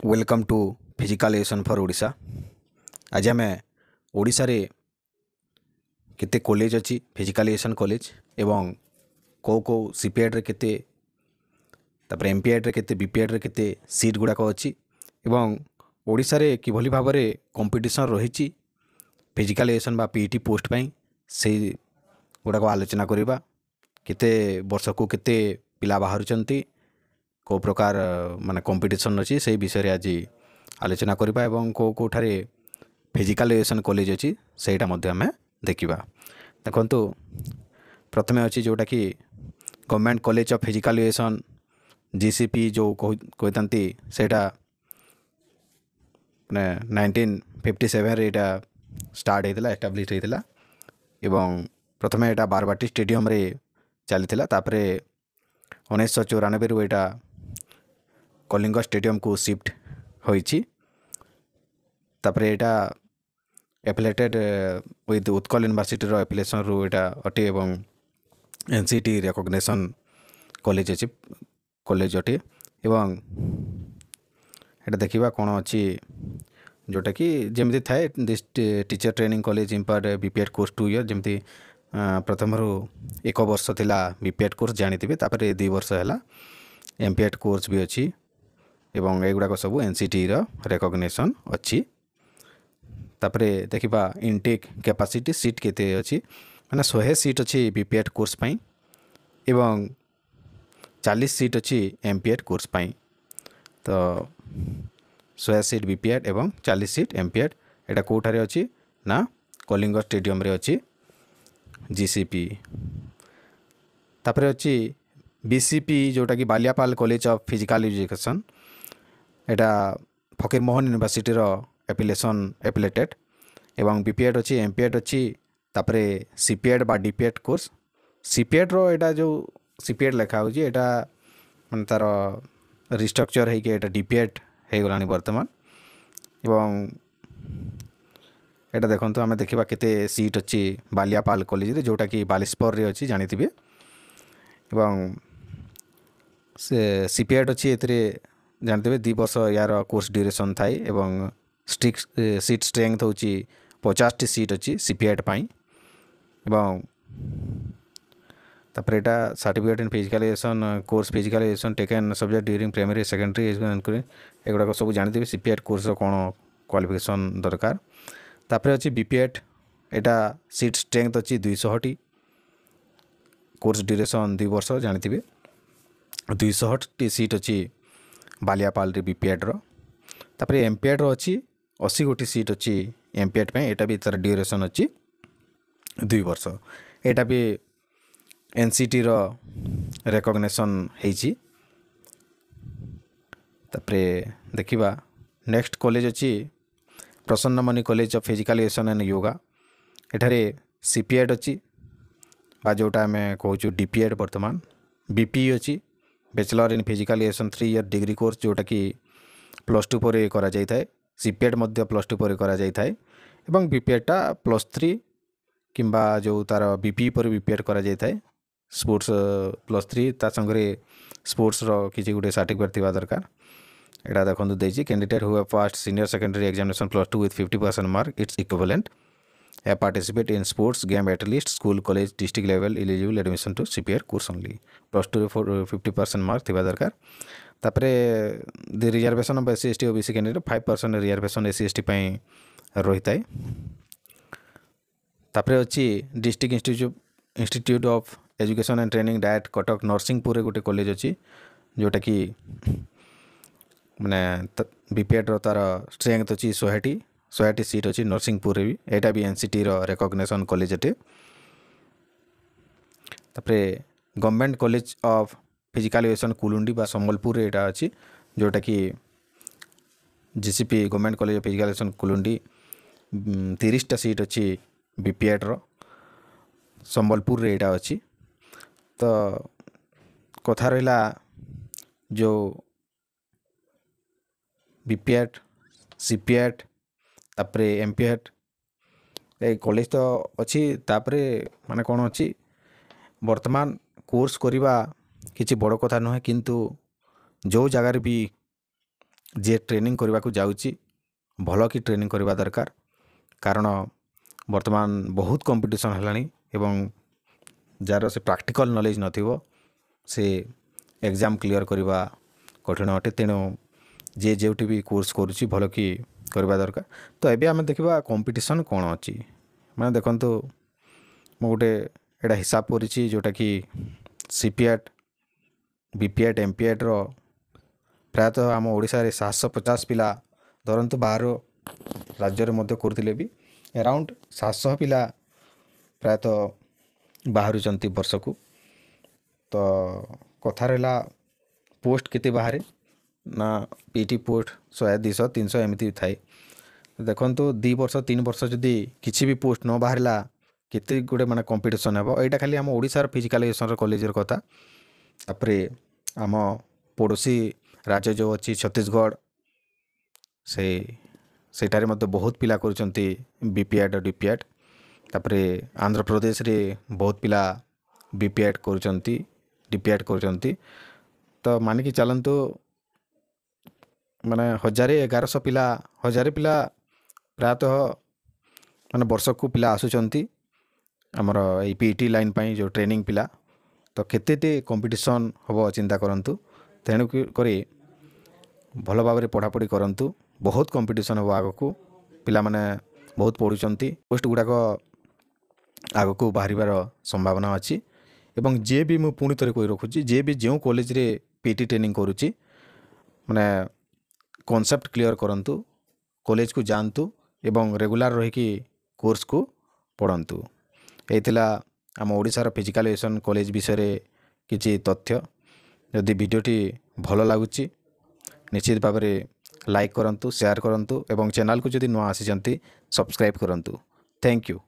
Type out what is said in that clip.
Welcome to physical education for Odisha. आज आम ओडिशा रे केते कॉलेज अच्छी फिजिकल एजुकेशन कॉलेज एवं कौ कौ सीपीएड रे केते तापर एमपीएड रे केते बीपीएड रे केते सीट गुड़ाक अच्छी एवं ओडिशा रे किभली भाव में कंपटीशन रही फिजिकल एजुकेशन बा पीईटी पोस्ट पाई से गुड़ाक आलोचना करवा केते वर्ष को केते पिला बाहरुचंती को प्रकार माने कंपटीशन अच्छी से विषय रे आज आलोचना करवा एवं को कोठारे फिजिकल एजुकेशन कॉलेज अच्छी सेटा मध्य आम देखा। देखो प्रथमे अच्छी जोटा कि government college of physical education GCP जो कहते सेटा माने 1957 रे एटा स्टार्ट होता एस्टाब्लीश होता एवं प्रथमे एटा बारबाटी स्टेडियम रे चली तापरे 1994 रु एटा कलिंग स्टेडियम को शिफ्ट होइछि। तापरे एटा एफिलेटेड विथ उत्कल यूनिवर्सिटी रो एफिलेशन रु एटा अटे एवं एनसीटी रिकॉग्निशन कॉलेज अटे एवं एटा देखिबा कोन अछि जोटा कि जेमती थाए this teacher training college impart BPEd course 2 year जेमती प्रथम रु 1 वर्ष थिला बीपीएड कोर्स जानिथिबे तापरे 2 वर्ष हैला एमपीएड कोर्स भी अछि एवं एगुड़ाक सब एनसीटी रो रिकॉग्निशन अच्छी। तापरे देखिबा इनटेक कैपेसिटी सीट केते अच्छी माने 100 सीट अच्छी बीपीएड कोर्स पाई एवं 40 सीट अच्छी एमपीएड कोर्स पाई। तो 100 सीट बीपीएड एवं 40 सीट एमपीएड एटा कोठारे अच्छी ना कलिंग स्टेडियम रे अच्छी जीसीपी। तापरे अच्छी बीसीपी जोटा कि Baliapal college of physical education एटा फकीर मोहन यूनिवर्सिटी रो एफिलेटेड एवं बीपीएड अच्छी एमपीएड अच्छी तापरे सीपीएड बा डीपीएड कोर्स सीपीएड रो एटा जो सीपीएड लिखा हो एटा माने तार रिस्ट्रक्चर है कि एटा डीपीएड हो गलानी वर्तमान एवं एटा देखंतो आमे देखिबा केते सीट अच्छी बालियापाल कॉलेज रे जोटा कि बालेश्वर रे अच्छी जानिथिबे एवं से सीपीएड अच्छी एतरे जानते 2 वर्ष यार कोर्स ड्यूरेशन थाए एवं सीट स्ट्रेंथ होची 50 सीट अच्छी सीपीएड पाई एवं तापर एटा certificate in physical education course physical education taken subject during primary secondary education एगुड़ा सब जानते सीपीएड कोर्स कौन क्वालिफिकेशन दरकार। तापर अच्छी बीपीएड एटा सीट स्ट्रेंथ अच्छी 200 टी कोर्स ड्यूरेशन 2 वर्ष जानते 200 टी सीट अच्छी बालियापाल रे बीपीएड रो। तापर एमपीएड रो अच्छी 80 गोटी सीट अच्छी एमपीएड पे एटा भी तार ड्यूरेशन अच्छी 2 वर्ष एटा भी एनसीटी रो रिकॉग्निशन हेची। तापर देखिबा नेक्स्ट कॉलेज अच्छी Prasannamani college of physical education and yoga एठारे सीपीएड अच्छी बा जोटा आम कहूँ डीपीएड वर्तमान बीपी अच्छी bachelor in physical education 3 year degree course जोटा कि +2 पर करा जाय थाए सीपीएड मध्य +2 पर करा जाय थाए एवं बीपीएडटा +3 किंबा जो तार बीपी पर बीपीएड करा जाय थाए स्पोर्ट्स +3 ता संगरे स्पोर्ट्स रो किछि गुटे सर्टिफिकेट थिबा दरकार। एटा देखंतु देछि candidate who have passed senior secondary examination +2 with 50% mark it's equivalent have participate in sports game at least school college district level eligible admission to CPR course only +2 for 50% mark थिबा दरकार। तापरे the reservation of SC ST OBC candidate 5% reservation SC ST पई रहिता है। तापरे अछि district institute of education and training diet Cuttack Narsinghpur रे गोटे college अछि जोटा कि माने बीपीएड रो तार स्ट्रेंथ अछि 100 टी सीट अच्छी नरसिंहपुर भी एटा भी एनसीटी रो रिकॉग्निशन कॉलेज अटे। तापरे government college of physical education Kulundi बा संबलपुर एटा अच्छी जोटा कि GCP government college of physical education Kulundi 30 seat अच्छी बीपीएड रो संबलपुर रे एटा अच्छी। तो कथा रहिला जो बीपीएड सीपीएड तापरे एमपीएड ए कॉलेज तो अच्छी तापरे माने कौन अच्छी वर्तमान कोर्स करवा किसी बड़ कथा नुहे किंतु जो जगार भी जे ट्रेनिंग करने को जाऊँगी भल कि ट्रेनिंग करवा दरकार कारण वर्तमान बहुत कंपटीशन है एवं जार से प्रैक्टिकल नॉलेज नथिबो से एग्जाम क्लियर करवा कठिन अटे तेणु जे जोटी भी कोर्स करुच्ची भल कि करवा दरकार। तो एबे आम देखा कंपटीशन कौन अच्छी मैं देखु मु गोटे एटा हिसाब करी जोटा कि सीपीएट बीपीएट एमपीएट रो प्रायतः आम ओडिशा रे 750 पिला धरतु बाहर राज्य में करते भी अराउंड 700 पिला प्रायतः बाहर वर्ष को। तो कथा रहा पोस्ट केते बाहर ना पीटी पोस्ट 100 200 300 एमती थाए देखो 2 वर्ष 3 वर्ष जदि किसी भी पोस्ट न बाहरला केते गुड़े माने कंपटीशन हे यहाँ खाली आम ओडिशार फिजिकल एजुकेशन कॉलेज कथा। तापर आम पड़ोसी राज्य जो अच्छी छत्तीसगढ़ से सेठारे मध्य बहुत पिला करुचंती बीपीएड डीपीएड। तापर आंध्र प्रदेश रे बहुत पिला बीपीएड करुचंती डीपीएड करुचंती। तो मानिकी चलतु माने 1100 पिला 1000 पिला प्रायतः माने वर्ष को पिला आसुचंती आमर ए पीटी लाइन पाई जो ट्रेनिंग पिला। तो केते कंपटीशन हम चिंता करंतु तेणु करी भल भाव में पढ़ापढ़ी करंतु बहुत कंपटीशन हम आग को पिला माने बहुत पढ़ुचंती पोस्ट गुड़ाक आग को बाहर संभावना अच्छी। एवं जे भी मु पुणी थरे कही रखुची जे भी जो कॉलेज रे पीटी ट्रेनिंग करुच्ची माने कॉन्सेप्ट क्लियर करंतु कॉलेज को जानतु एवं रेगुलर रही कोर्स को पढ़ंतु। एथिला आम ओडिशार फिजिकल एजुकेशन कॉलेज विषय किछि तथ्य। यदि वीडियोटी भल लगुच निश्चित भाव में लाइक करंतु शेयर करंतु एवं चैनल को जदि नुआ आसी सब्सक्राइब करंतु। Thank you.